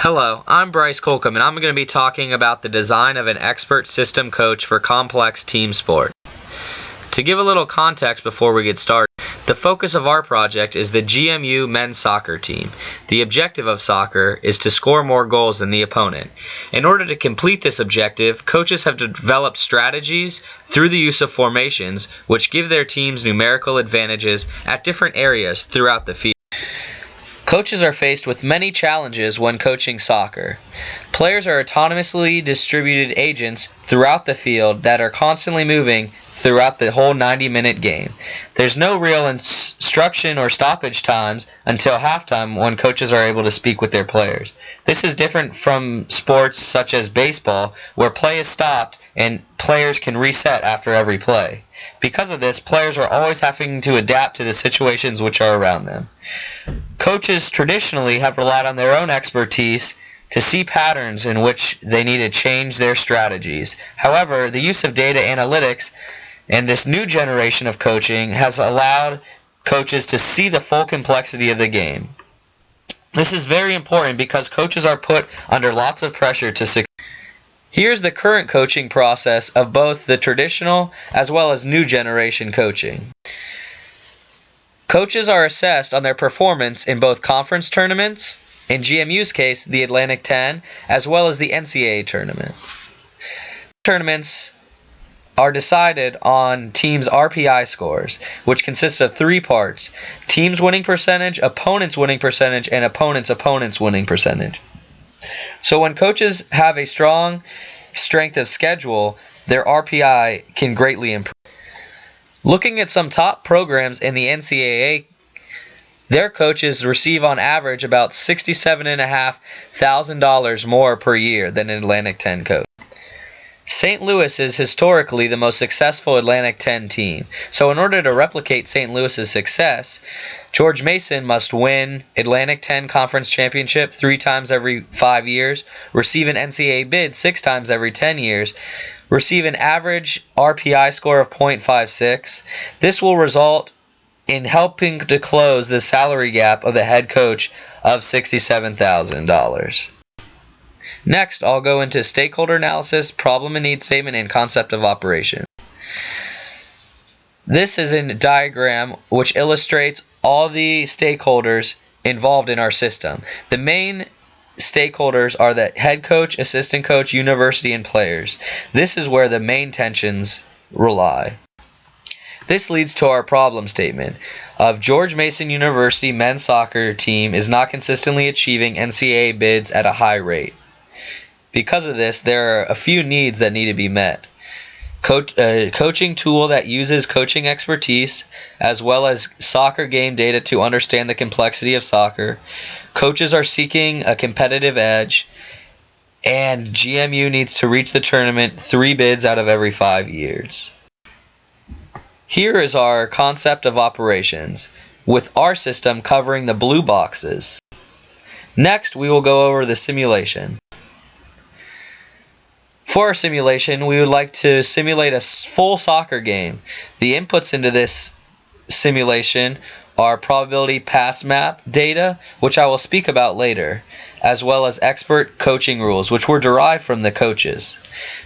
Hello, I'm Bryce Colcom, and I'm going to be talking about the design of an expert system coach for complex team sport. To give a little context before we get started, the focus of our project is the GMU men's soccer team. The objective of soccer is to score more goals than the opponent. In order to complete this objective, coaches have developed strategies through the use of formations which give their teams numerical advantages at different areas throughout the field. Coaches are faced with many challenges when coaching soccer. Players are autonomously distributed agents throughout the field that are constantly moving throughout the whole 90-minute game. There's no real instruction or stoppage times until halftime when coaches are able to speak with their players. This is different from sports such as baseball, where play is stopped and players can reset after every play. Because of this, players are always having to adapt to the situations which are around them. Coaches traditionally have relied on their own expertise to see patterns in which they need to change their strategies. However, the use of data analytics and this new generation of coaching has allowed coaches to see the full complexity of the game. This is very important because coaches are put under lots of pressure to succeed. Here's the current coaching process of both the traditional as well as new generation coaching. Coaches are assessed on their performance in both conference tournaments, in GMU's case, the Atlantic 10, as well as the NCAA tournament. Tournaments are decided on teams' RPI scores, which consists of three parts: team's winning percentage, opponent's winning percentage, and opponent's winning percentage. So when coaches have a strong strength of schedule, their RPI can greatly improve. Looking at some top programs in the NCAA, their coaches receive on average about $67,500 more per year than an Atlantic 10 coach. St. Louis is historically the most successful Atlantic 10 team. So in order to replicate St. Louis's success, George Mason must win Atlantic 10 Conference Championship 3 times every 5 years, receive an NCAA bid 6 times every 10 years, receive an average RPI score of .56. This will result in helping to close the salary gap of the head coach of $67,000. Next, I'll go into stakeholder analysis, problem and need statement, and concept of operation. This is a diagram which illustrates all the stakeholders involved in our system. The main stakeholders are the head coach, assistant coach, university, and players. This is where the main tensions rely. This leads to our problem statement of George Mason University men's soccer team is not consistently achieving NCAA bids at a high rate. Because of this, there are a few needs that need to be met. Coaching tool that uses coaching expertise as well as soccer game data to understand the complexity of soccer. Coaches are seeking a competitive edge, and GMU needs to reach the tournament 3 bids out of every 5 years. Here is our concept of operations, with our system covering the blue boxes. Next, we will go over the simulation. For our simulation, we would like to simulate a full soccer game. The inputs into this simulation are probability pass map data, which I will speak about later, as well as expert coaching rules, which were derived from the coaches.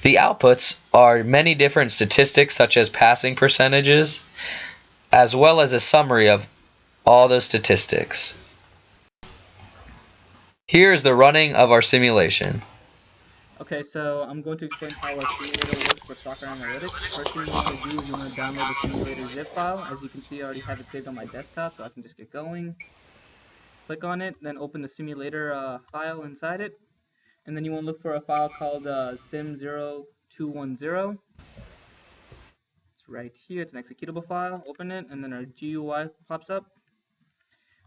The outputs are many different statistics, such as passing percentages, as well as a summary of all those statistics. Here is the running of our simulation. Okay, so I'm going to explain how our simulator works for soccer analytics. First thing you want to do is you want to download the simulator zip file. As you can see, I already have it saved on my desktop, so I can just get going. Click on it, then open the simulator file inside it. And then you want to look for a file called sim0210. It's right here, it's an executable file. Open it, and then our GUI pops up.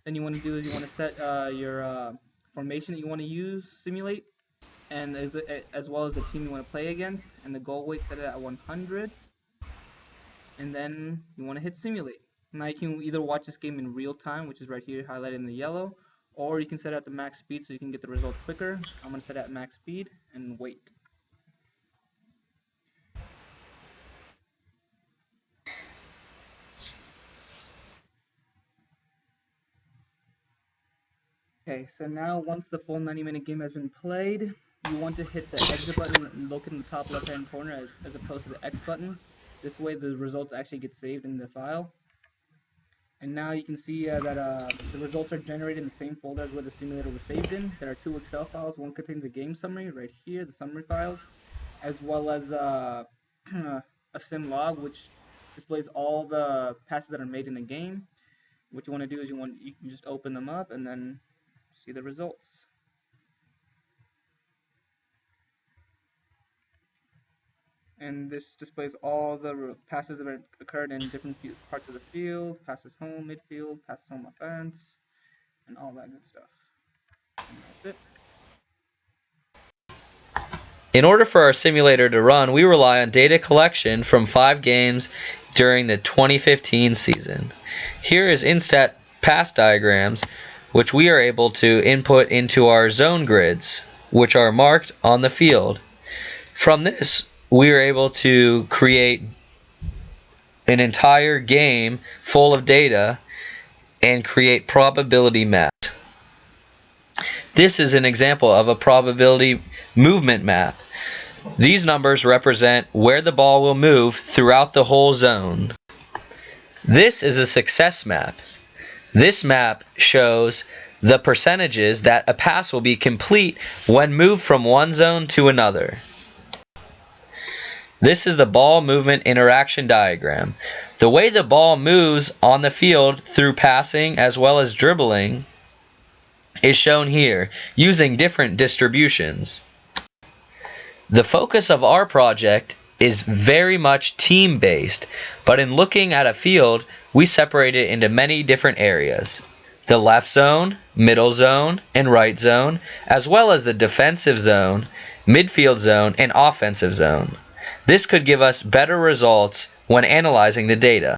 Then you want to do is you want to set your formation that you want to simulate, and as well as the team you want to play against, and the goal weight set it at 100, and then you want to hit simulate. Now you can either watch this game in real time, which is right here highlighted in the yellow, or you can set it at the max speed so you can get the results quicker. I'm going to set it at max speed and wait. Okay, so now once the full 90-minute game has been played, you want to hit the exit button located in the top left-hand corner as opposed to the X button. This way the results actually get saved in the file. And now you can see that the results are generated in the same folder as where the simulator was saved in. There are two Excel files. One contains a game summary right here, the summary files, as well as a sim log, which displays all the passes that are made in the game. What you want to do is you can just open them up and then see the results. And this displays all the passes that have occurred in different parts of the field, passes home, midfield, passes home offense, and all that good stuff. And that's it. In order for our simulator to run, we rely on data collection from 5 games during the 2015 season. Here is instat pass diagrams, which we are able to input into our zone grids, which are marked on the field. From this, we are able to create an entire game full of data and create probability maps. This is an example of a probability movement map. These numbers represent where the ball will move throughout the whole zone. This is a success map. This map shows the percentages that a pass will be complete when moved from one zone to another. This is the ball movement interaction diagram. The way the ball moves on the field through passing as well as dribbling is shown here using different distributions. The focus of our project is very much team-based, but in looking at a field, we separate it into many different areas. The left zone, middle zone, and right zone, as well as the defensive zone, midfield zone, and offensive zone. This could give us better results when analyzing the data.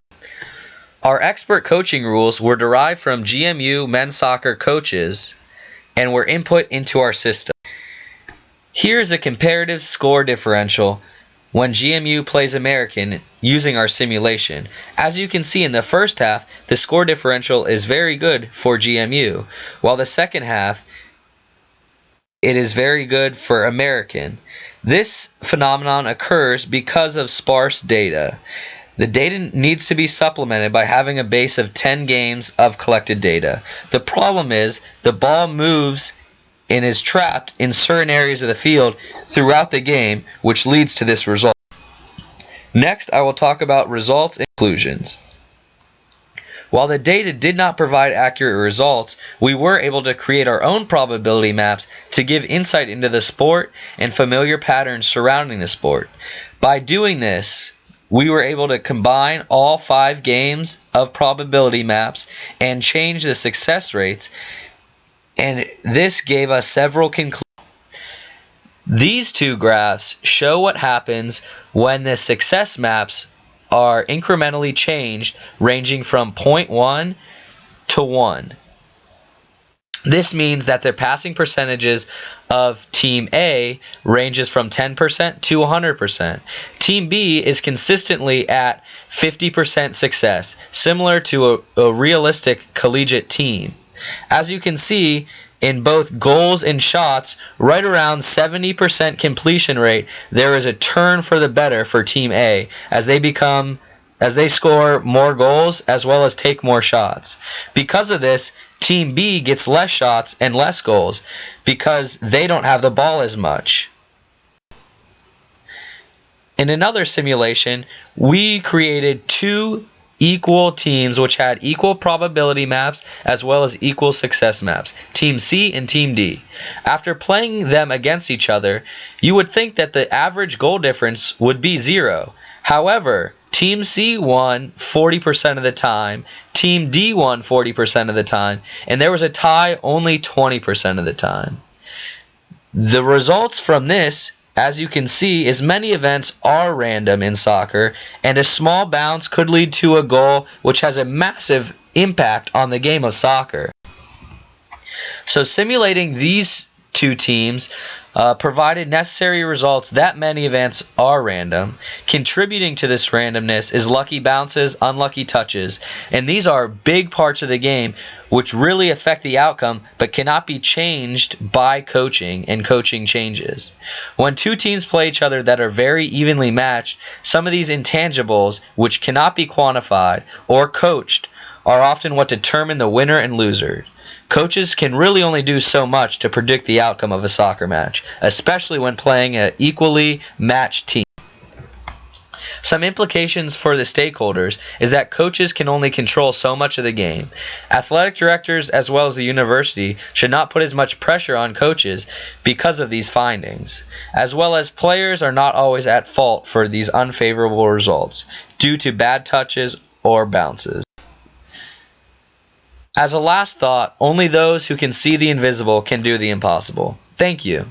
Our expert coaching rules were derived from GMU men's soccer coaches and were input into our system. Here is a comparative score differential when GMU plays American using our simulation. As you can see in the first half, the score differential is very good for GMU, while the second half it is very good for American. This phenomenon occurs because of sparse data. The data needs to be supplemented by having a base of 10 games of collected data. The problem is the ball moves and is trapped in certain areas of the field throughout the game, which leads to this result. Next, I will talk about results and conclusions. While the data did not provide accurate results, we were able to create our own probability maps to give insight into the sport and familiar patterns surrounding the sport. By doing this, we were able to combine all 5 games of probability maps and change the success rates, and this gave us several conclusions. These 2 graphs show what happens when the success maps are incrementally changed, ranging from 0.1 to 1. This means that the passing percentages of Team A ranges from 10% to 100%. Team B is consistently at 50% success, similar to a realistic collegiate team. As you can see, in both goals and shots, right around 70% completion rate, there is a turn for the better for Team A as they score more goals as well as take more shots. Because of this, Team B gets less shots and less goals because they don't have the ball as much. In another simulation, we created 2 equal teams which had equal probability maps as well as equal success maps, Team C and Team D. After playing them against each other, you would think that the average goal difference would be 0. However, Team C won 40% of the time, Team D won 40% of the time, and there was a tie only 20% of the time. The results from this, as you can see, is many events are random in soccer, and a small bounce could lead to a goal which has a massive impact on the game of soccer. So simulating these two teams provided necessary results that many events are random. Contributing to this randomness is lucky bounces, unlucky touches, and these are big parts of the game which really affect the outcome but cannot be changed by coaching and coaching changes. When two teams play each other that are very evenly matched, some of these intangibles which cannot be quantified or coached are often what determine the winner and loser. Coaches can really only do so much to predict the outcome of a soccer match, especially when playing an equally matched team. Some implications for the stakeholders is that coaches can only control so much of the game. Athletic directors as well as the university should not put as much pressure on coaches because of these findings, as well as players are not always at fault for these unfavorable results due to bad touches or bounces. As a last thought, only those who can see the invisible can do the impossible. Thank you.